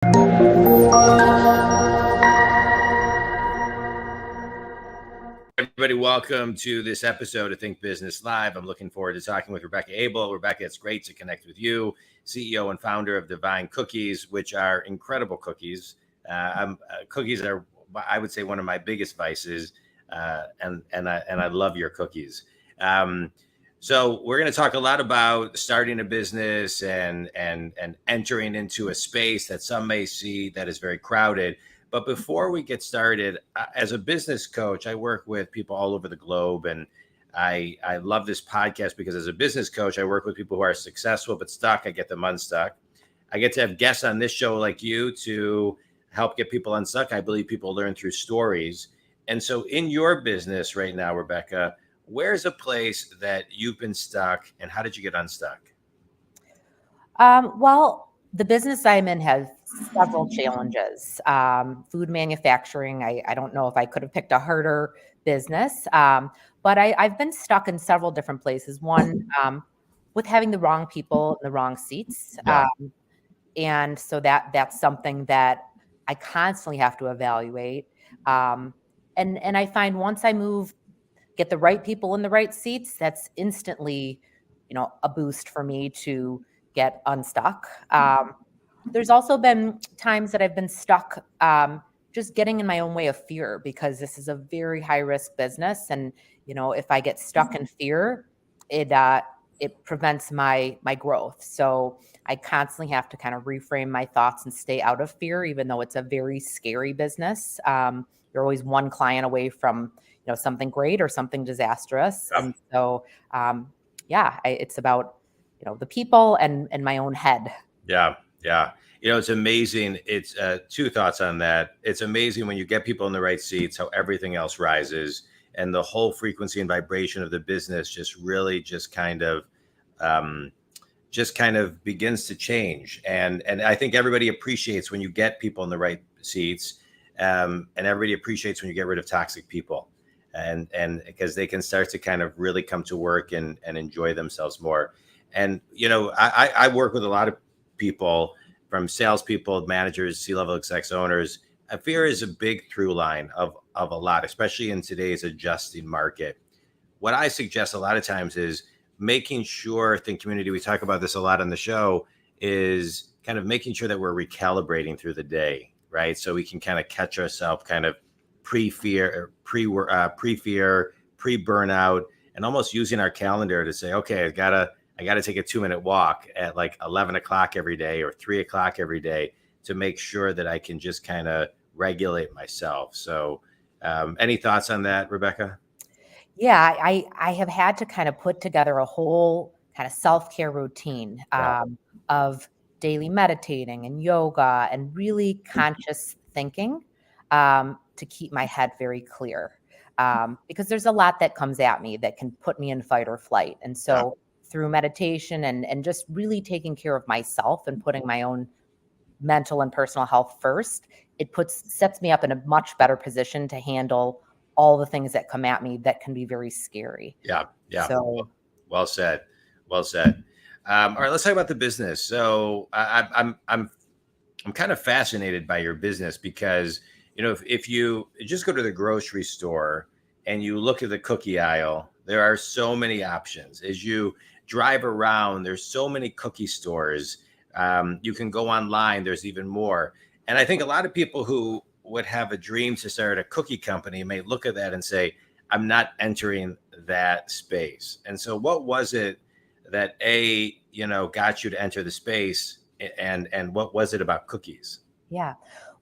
Everybody, welcome to this episode of Think Business Live. I'm looking forward to talking with Rebecca Abel. Rebecca, it's great to connect with you, CEO and founder of Dvine cookies, which are incredible cookies. Cookies are, I would say, one of my biggest vices, and I love your cookies. So we're going to talk a lot about starting a business and entering into a space that some may see that is very crowded. But before we get started, as a business coach, I work with people all over the globe, and I love this podcast because as a business coach, I work with people who are successful but stuck. I get them unstuck. I get to have guests on this show like you to help get people unstuck. I believe people learn through stories. And so in your business right now, Rebecca, where's a place that you've been stuck and how did you get unstuck? Well, the business I'm in has several challenges. Food manufacturing, I don't know if I could have picked a harder business, but I've been stuck in several different places. One, with having the wrong people in the wrong seats. Yeah. And so that's something that I constantly have to evaluate. And I find once I get the right people in the right seats, that's instantly, a boost for me to get unstuck. There's also been times that I've been stuck just getting in my own way of fear because this is a very high risk business. And, if I get stuck in fear, it prevents my growth. So I constantly have to kind of reframe my thoughts and stay out of fear, even though it's a very scary business. You're always one client away from, something great or something disastrous. Yep. And so, it's about, the people and my own head. Yeah. It's amazing. It's two thoughts on that. It's amazing when you get people in the right seats, how everything else rises and the whole frequency and vibration of the business just really just kind of begins to change. And I think everybody appreciates when you get people in the right seats, and everybody appreciates when you get rid of toxic people. And because they can start to kind of really come to work and enjoy themselves more. And, I work with a lot of people, from salespeople, managers, C-level execs, owners. Fear is a big through line of a lot, especially in today's adjusting market. What I suggest a lot of times is making sure, Think Community, we talk about this a lot on the show, is kind of making sure that we're recalibrating through the day, right? So we can kind of catch ourselves kind of pre-fear, pre-burnout, and almost using our calendar to say, okay, I gotta take a 2-minute walk at like 11 o'clock every day or 3 o'clock every day to make sure that I can just kind of regulate myself. So any thoughts on that, Rebecca? Yeah, I have had to kind of put together a whole kind of self-care routine of daily meditating and yoga and really conscious thinking to keep my head very clear. Because there's a lot that comes at me that can put me in fight or flight. And so through meditation and just really taking care of myself and putting my own mental and personal health first, it sets me up in a much better position to handle all the things that come at me that can be very scary. Yeah. So, well said. All right, let's talk about the business. So I'm kind of fascinated by your business because, if you just go to the grocery store and you look at the cookie aisle, there are so many options. As you drive around, there's so many cookie stores. You can go online, there's even more. And I think a lot of people who would have a dream to start a cookie company may look at that and say, I'm not entering that space. And so what was it that got you to enter the space, and what was it about cookies? Yeah.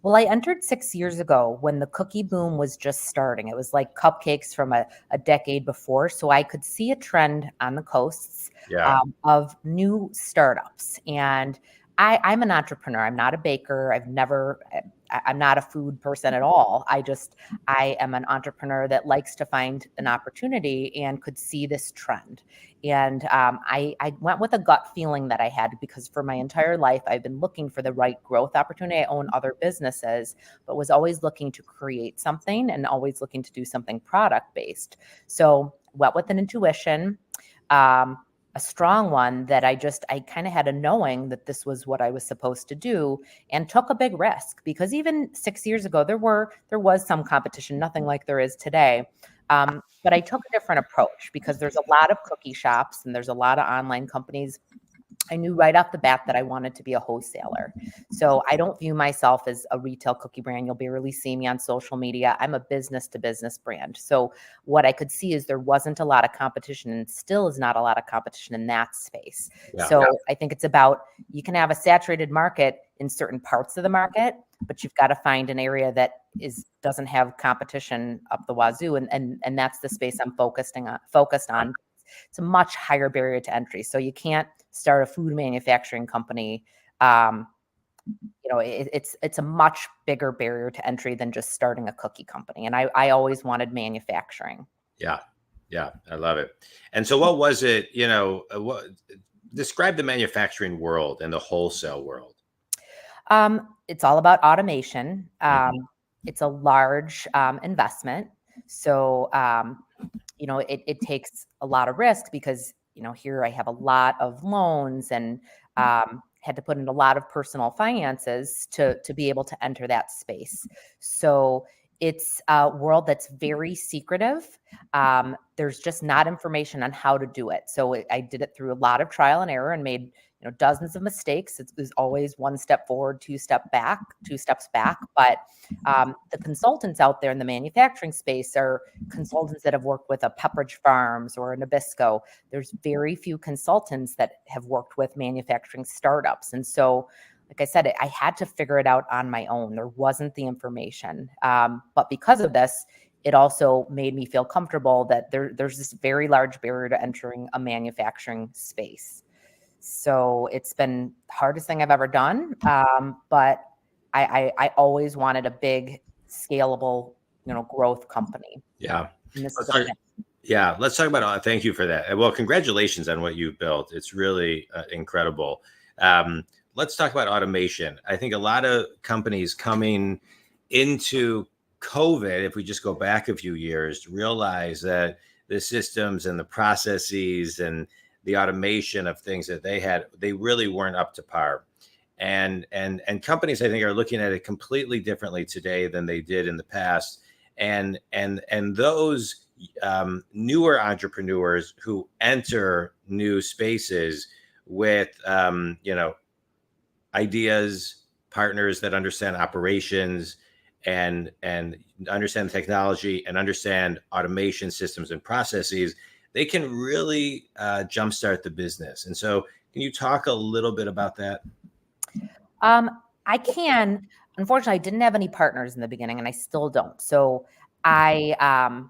Well, I entered 6 years ago when the cookie boom was just starting. It was like cupcakes from a decade before. So I could see a trend on the coasts of new startups. And I'm an entrepreneur. I'm not a baker. I'm not a food person at all. I am an entrepreneur that likes to find an opportunity and could see this trend. And I went with a gut feeling that I had because for my entire life, I've been looking for the right growth opportunity. I own other businesses, but was always looking to create something and always looking to do something product based. So went with an intuition. A a strong one that I kind of had a knowing that this was what I was supposed to do, and took a big risk, because even 6 years ago, there was some competition, nothing like there is today. But I took a different approach, because there's a lot of cookie shops and there's a lot of online companies. I knew right off the bat that I wanted to be a wholesaler. So I don't view myself as a retail cookie brand. You'll barely see me on social media. I'm a business to business brand. So what I could see is there wasn't a lot of competition, and still is not a lot of competition in that space. So I think it's about, you can have a saturated market in certain parts of the market, but you've got to find an area that doesn't have competition up the wazoo. And that's the space I'm focused on. It's a much higher barrier to entry. So you can't start a food manufacturing company. It's a much bigger barrier to entry than just starting a cookie company. And I always wanted manufacturing. Yeah. I love it. And so what was it, describe the manufacturing world and the wholesale world. It's all about automation. It's a large investment. So, it takes a lot of risk, because, here I have a lot of loans, and had to put in a lot of personal finances to be able to enter that space. So it's a world that's very secretive. There's just not information on how to do it. So I did it through a lot of trial and error, and made dozens of mistakes. It was always one step forward, two steps back. But the consultants out there in the manufacturing space are consultants that have worked with a Pepperidge Farms or a Nabisco. There's very few consultants that have worked with manufacturing startups. And so, like I said, I had to figure it out on my own. There wasn't the information. But because of this, it also made me feel comfortable that there's this very large barrier to entering a manufacturing space. So it's been the hardest thing I've ever done. But I always wanted a big, scalable, growth company. Yeah. Let's talk about, thank you for that. Well, congratulations on what you've built. It's really incredible. Let's talk about automation. I think a lot of companies coming into COVID, if we just go back a few years, realize that the systems and the processes and the automation of things that they really weren't up to par. And companies, I think, are looking at it completely differently today than they did in the past. And those newer entrepreneurs who enter new spaces with ideas, partners that understand operations and understand the technology and understand automation systems and processes, they can really jumpstart the business. And so, can you talk a little bit about that? I can. Unfortunately, I didn't have any partners in the beginning, and I still don't. So having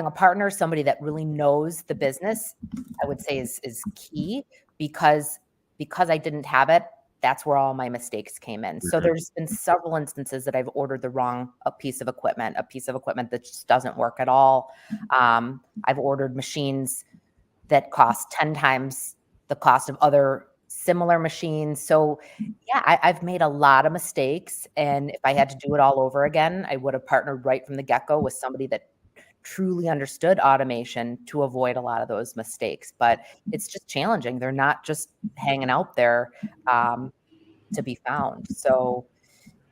a partner, somebody that really knows the business, I would say is key, because I didn't have it. That's where all my mistakes came in. So there's been several instances that I've ordered the wrong piece of equipment that just doesn't work at all. I've ordered machines that cost 10 times the cost of other similar machines. So yeah, I've made a lot of mistakes. And if I had to do it all over again, I would have partnered right from the get-go with somebody that truly understood automation to avoid a lot of those mistakes. But it's just challenging. They're not just hanging out there to be found. So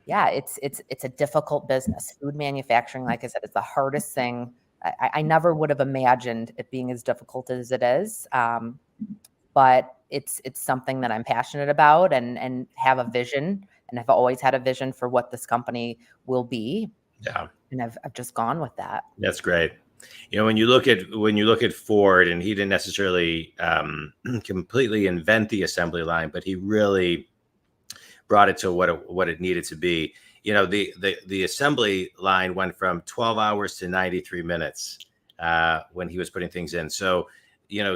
yeah, it's a difficult business. Food manufacturing, like I said, it's the hardest thing. I never would have imagined it being as difficult as it is. But it's something that I'm passionate about and have a vision, and I've always had a vision for what this company will be. Yeah. And I've just gone with that. That's great. When you look at Ford, and he didn't necessarily completely invent the assembly line, but he really brought it to what it needed to be. The assembly line went from 12 hours to 93 minutes when he was putting things in. So,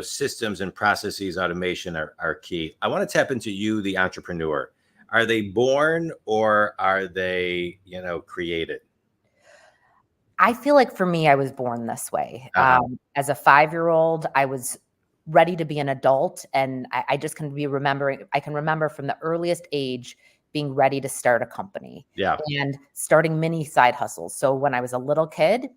systems and processes, automation are key. I want to tap into you, the entrepreneur. Are they born, or are they, created? I feel like for me, I was born this way. As a 5-year-old, I was ready to be an adult, and I just can remember from the earliest age being ready to start a company. Yeah. And starting mini side hustles. So when I was a little kid,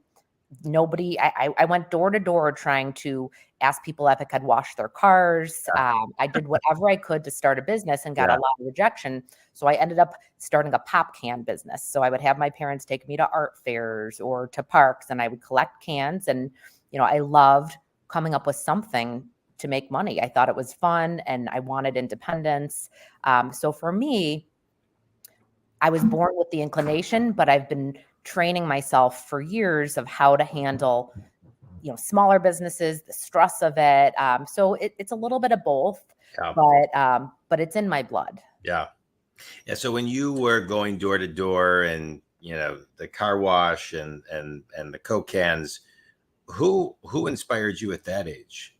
I went door to door trying to ask people if I could wash their cars. I did whatever I could to start a business and got a Yeah. lot of rejection. So I ended up starting a pop can business. So I would have my parents take me to art fairs or to parks, and I would collect cans. And, I loved coming up with something to make money. I thought it was fun and I wanted independence. So for me, I was born with the inclination, but I've been training myself for years of how to handle, smaller businesses, the stress of it. So it's a little bit of both, Yeah. but it's in my blood. Yeah. Yeah. So when you were going door to door and, the car wash and the Coke cans, who inspired you at that age?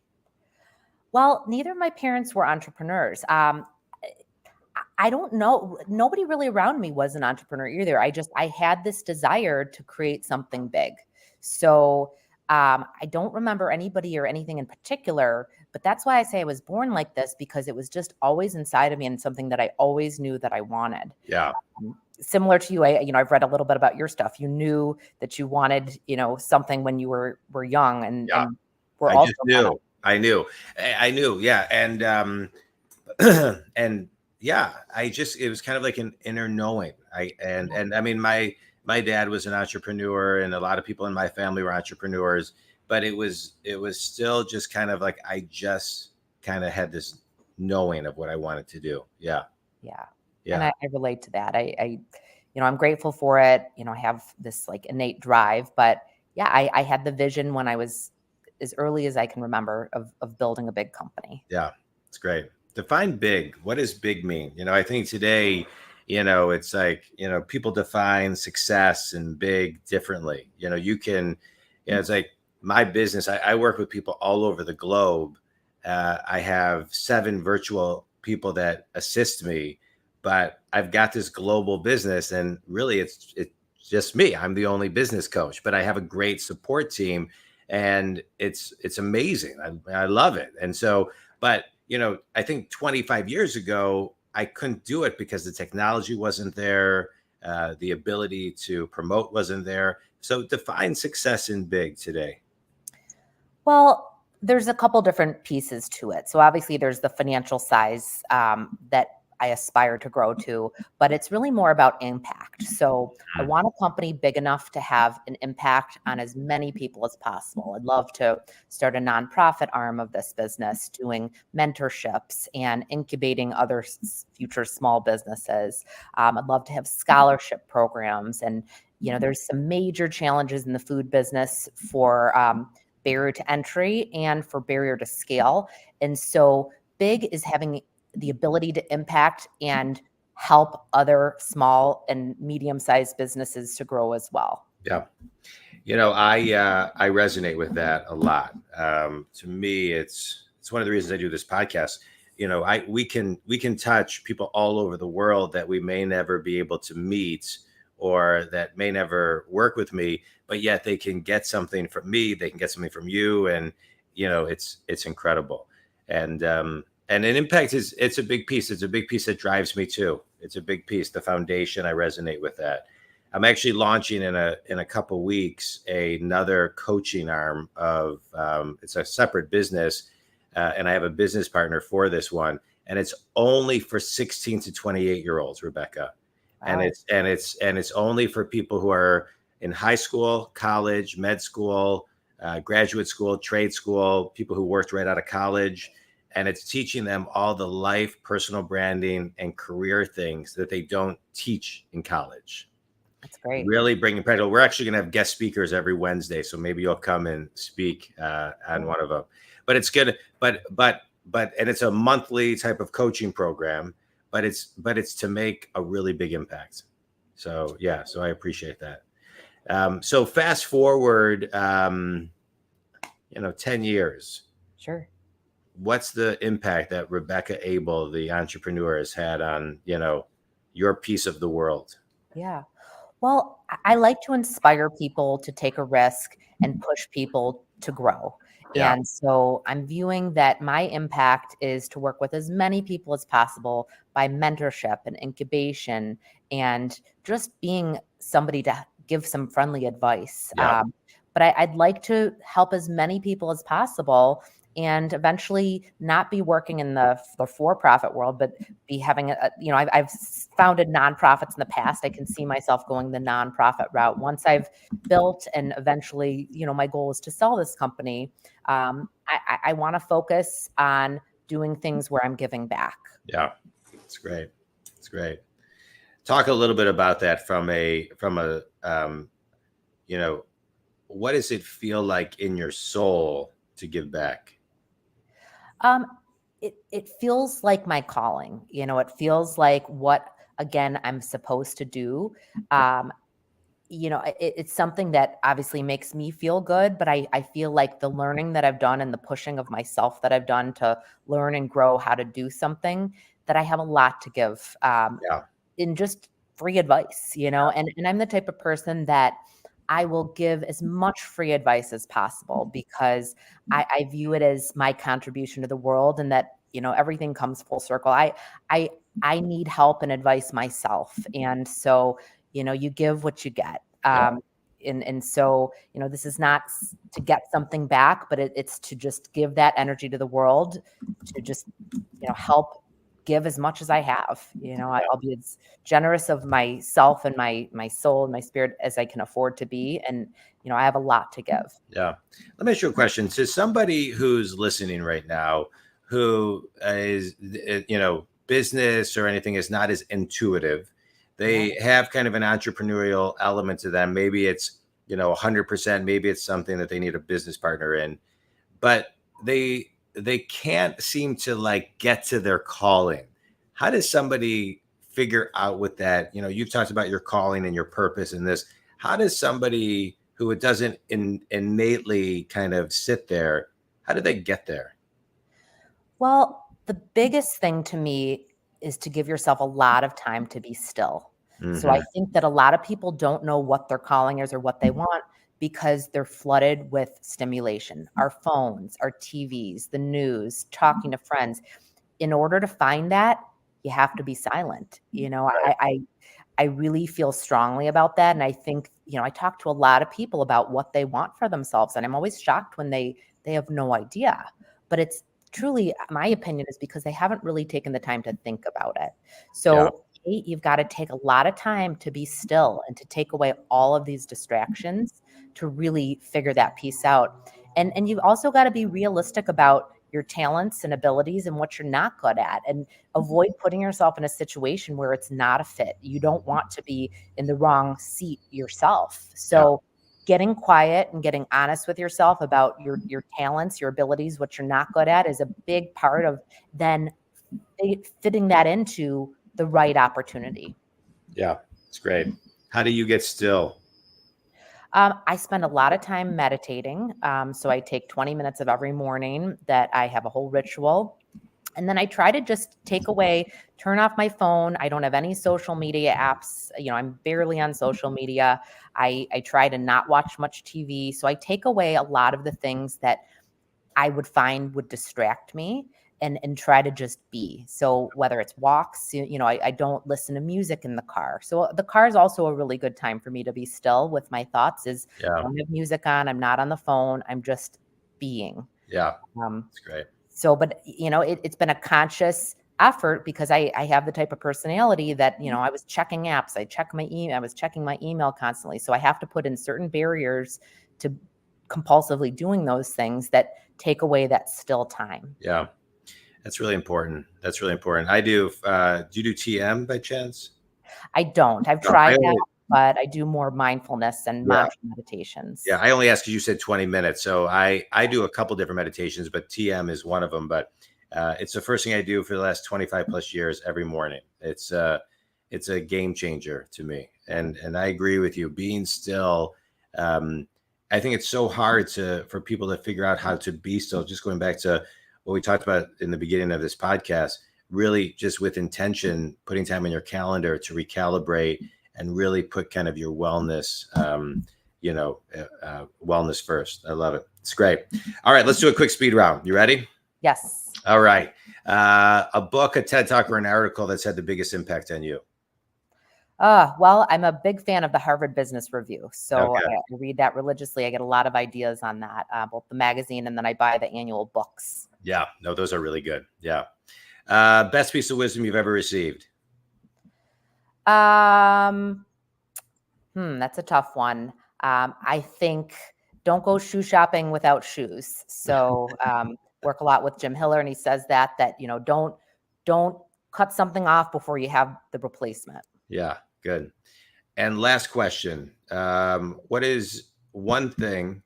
Well, neither of my parents were entrepreneurs. I don't know. Nobody really around me was an entrepreneur either. I had this desire to create something big. So I don't remember anybody or anything in particular, but that's why I say I was born like this, because it was just always inside of me and something that I always knew that I wanted. Yeah. Similar to you, I've read a little bit about your stuff. You knew that you wanted, something when you were young, and we're I also just knew. I knew. Yeah. And, and yeah, it was kind of like an inner knowing. I mean, my dad was an entrepreneur and a lot of people in my family were entrepreneurs, but it was still just kind of like, I just kind of had this knowing of what I wanted to do. Yeah. Yeah. Yeah. And I relate to that. I'm grateful for it. I have this like innate drive, but yeah, I had the vision when I was as early as I can remember of building a big company. Yeah. It's great. Define big. What does big mean? I think today, it's like, people define success and big differently. It's like my business. I work with people all over the globe. I have 7 virtual people that assist me, but I've got this global business, and really it's just me. I'm the only business coach, but I have a great support team, and it's amazing. I love it. And so, but I think 25 years ago, I couldn't do it because the technology wasn't there. The ability to promote wasn't there. So define success in big today. Well, there's a couple different pieces to it. So obviously there's the financial size that I aspire to grow to, but it's really more about impact. So I want a company big enough to have an impact on as many people as possible. I'd love to start a nonprofit arm of this business, doing mentorships and incubating other future small businesses. I'd love to have scholarship programs. And, there's some major challenges in the food business for barrier to entry and for barrier to scale. And so big is having the ability to impact and help other small and medium-sized businesses to grow as well. Yeah. I resonate with that a lot. To me, it's one of the reasons I do this podcast. We can touch people all over the world that we may never be able to meet, or that may never work with me, but yet they can get something from me. They can get something from you. And, it's incredible. And an impact it's a big piece. It's a big piece that drives me too. It's a big piece. The foundation, I resonate with that. I'm actually launching in a couple weeks another coaching arm of it's a separate business, and I have a business partner for this one, and it's only for 16 to 28-year-olds, Rebecca. Wow. And it's only for people who are in high school, college, med school, graduate school, trade school, people who worked right out of college. And it's teaching them all the life, personal branding, and career things that they don't teach in college. That's great. Really bringing practical. We're actually going to have guest speakers every Wednesday, so maybe you'll come and speak on one of them. But it's good. But and it's a monthly type of coaching program. But it's to make a really big impact. So yeah, so I appreciate that. So fast forward, 10 years. Sure. What's the impact that Rebecca Abel, the entrepreneur, has had on, your piece of the world? Yeah. Well, I like to inspire people to take a risk and push people to grow. Yeah. And so I'm viewing that my impact is to work with as many people as possible by mentorship and incubation and just being somebody to give some friendly advice. Yeah. but I'd like to help as many people as possible and eventually not be working in the for-profit world, but be having I've founded nonprofits in the past. I can see myself going the nonprofit route once I've built, and eventually, my goal is to sell this company. I want to focus on doing things where I'm giving back. Yeah, it's great. It's great. Talk a little bit about that from a what does it feel like in your soul to give back? It feels like my calling. It feels like what, again, I'm supposed to do. It's something that obviously makes me feel good, but I feel like the learning that I've done and the pushing of myself that I've done to learn and grow how to do something, that I have a lot to give in just free advice, and I'm the type of person that I will give as much free advice as possible because I view it as my contribution to the world, and that, everything comes full circle. I need help and advice myself. And so, you give what you get. And so, this is not to get something back, but it's to just give that energy to the world, to just, help give as much as I have. I'll be as generous of myself and my soul and my spirit as I can afford to be. And, I have a lot to give. Yeah. Let me ask you a question. To somebody who's listening right now, who is, business or anything is not as intuitive, they have kind of an entrepreneurial element to them. Maybe it's, 100%, maybe it's something that they need a business partner in, but they can't seem to get to their calling. How does somebody figure out with that? You've talked about your calling and your purpose in this. How does somebody who it doesn't innately kind of sit there, how do they get there? Well, the biggest thing to me is to give yourself a lot of time to be still. So I think that a lot of people don't know what their calling is or what they want because they're flooded with stimulation, our phones, our TVs, the news, talking to friends. In order to find that, you have to be silent. I really feel strongly about that. And I think, I talk to a lot of people about what they want for themselves. And I'm always shocked when they have no idea. But it's truly, my opinion is because they haven't really taken the time to think about it. So you've got to take a lot of time to be still and to take away all of these distractions to really figure that piece out. And you've also got to be realistic about your talents and abilities and what you're not good at, and avoid putting yourself in a situation where it's not a fit. You don't want to be in the wrong seat yourself. So getting quiet and getting honest with yourself about your talents, your abilities, what you're not good at is a big part of then fitting that into the right opportunity. Yeah, it's great. How do you get still? I spend a lot of time meditating. So I take 20 minutes of every morning that I have a whole ritual. And then I try to just turn off my phone. I don't have any social media apps. I'm barely on social media. I try to not watch much TV. So I take away a lot of the things that I would find would distract me, and try to just be. So whether it's walks, I don't listen to music in the car. So the car is also a really good time for me to be still with my thoughts. I don't have music on. I'm not on the phone. I'm just being. Yeah, that's great. So, but it's been a conscious effort because I have the type of personality that, I was checking apps. I was checking my email constantly. So I have to put in certain barriers to compulsively doing those things that take away that still time. Yeah. That's really important. I do. Do you do TM by chance? I don't. I've tried that, but I do more mindfulness and mantra meditations. Yeah, I only asked because you said 20 minutes. So I do a couple different meditations, but TM is one of them. But it's the first thing I do for the last 25 plus years every morning. It's a game changer to me. And I agree with you. Being still, I think it's so hard for people to figure out how to be still. Just going back to what we talked about in the beginning of this podcast, really just with intention, putting time in your calendar to recalibrate and really put kind of your wellness, wellness first. I love it. It's great. All right, let's do a quick speed round. You ready? Yes. All right. A book, a TED Talk, or an article that's had the biggest impact on you? Well, I'm a big fan of the Harvard Business Review. So Okay. I read that religiously. I get a lot of ideas on that, both the magazine and then I buy the annual books. Yeah. No, those are really good. Yeah. Best piece of wisdom you've ever received? Um, that's a tough one. I think don't go shoe shopping without shoes. So work a lot with Jim Hiller, and he says that don't cut something off before you have the replacement. Yeah. Good. And last question. What is one thing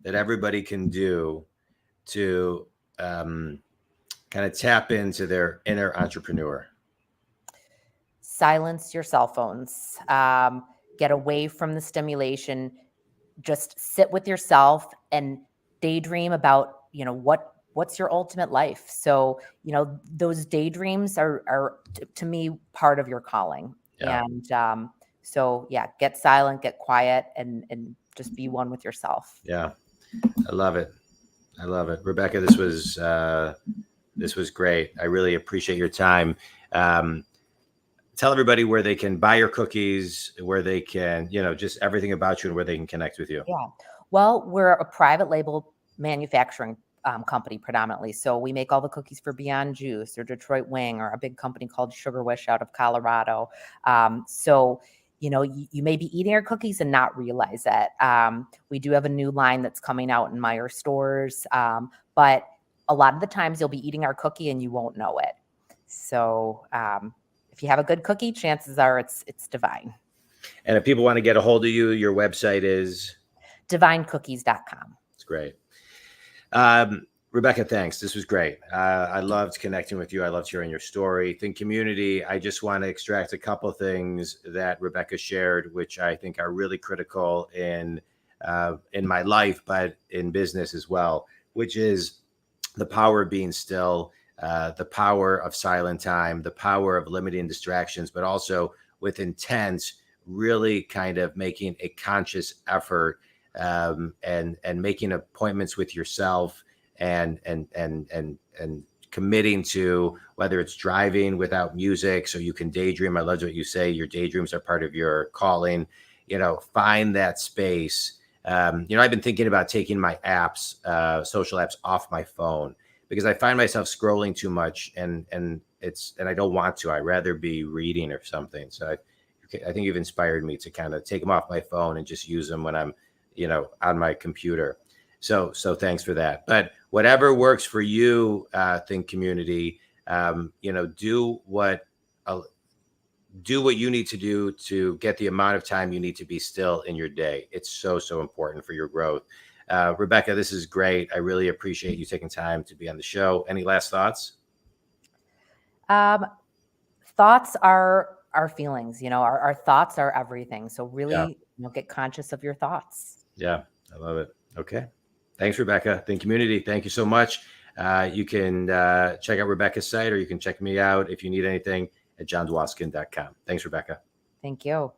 that everybody can do to kind of tap into their inner entrepreneur? Silence your cell phones. Get away from the stimulation. Just sit with yourself and daydream about what's your ultimate life. So those daydreams are to me part of your calling. Yeah. And so yeah, get silent, get quiet, and just be one with yourself. Yeah. I love it. I love it. Rebecca, this was great. I really appreciate your time. Tell everybody where they can buy your cookies, where they can, just everything about you and where they can connect with you. Yeah. Well, we're a private label manufacturing company predominantly. So we make all the cookies for Beyond Juice or Detroit Wing or a big company called Sugar Wish out of Colorado. So you may be eating our cookies and not realize it. We do have a new line that's coming out in Meijer stores. But a lot of the times you'll be eating our cookie and you won't know it. So if you have a good cookie, chances are it's Dvine. And if people want to get a hold of you, your website is? DvineCookies.com. It's great. Rebecca, thanks. This was great. I loved connecting with you. I loved hearing your story. Think community. I just want to extract a couple of things that Rebecca shared, which I think are really critical in my life, but in business as well, which is the power of being still, the power of silent time, the power of limiting distractions, but also with intent, really kind of making a conscious effort and making appointments with yourself and committing to whether it's driving without music so you can daydream. I love what you say. Your daydreams are part of your calling. Find that space. I've been thinking about taking my apps, social apps off my phone because I find myself scrolling too much and I don't want to. I'd rather be reading or something. So I think you've inspired me to kind of take them off my phone and just use them when I'm, on my computer. So thanks for that. But whatever works for you, Think community, do what you need to do to get the amount of time you need to be still in your day. It's so important for your growth. Rebecca, this is great. I really appreciate you taking time to be on the show. Any last thoughts? Thoughts are our feelings, our thoughts are everything. So really, get conscious of your thoughts. Yeah, I love it. Okay. Thanks, Rebecca. Think community. Thank you so much. You can check out Rebecca's site, or you can check me out if you need anything at jondwoskin.com. Thanks, Rebecca. Thank you.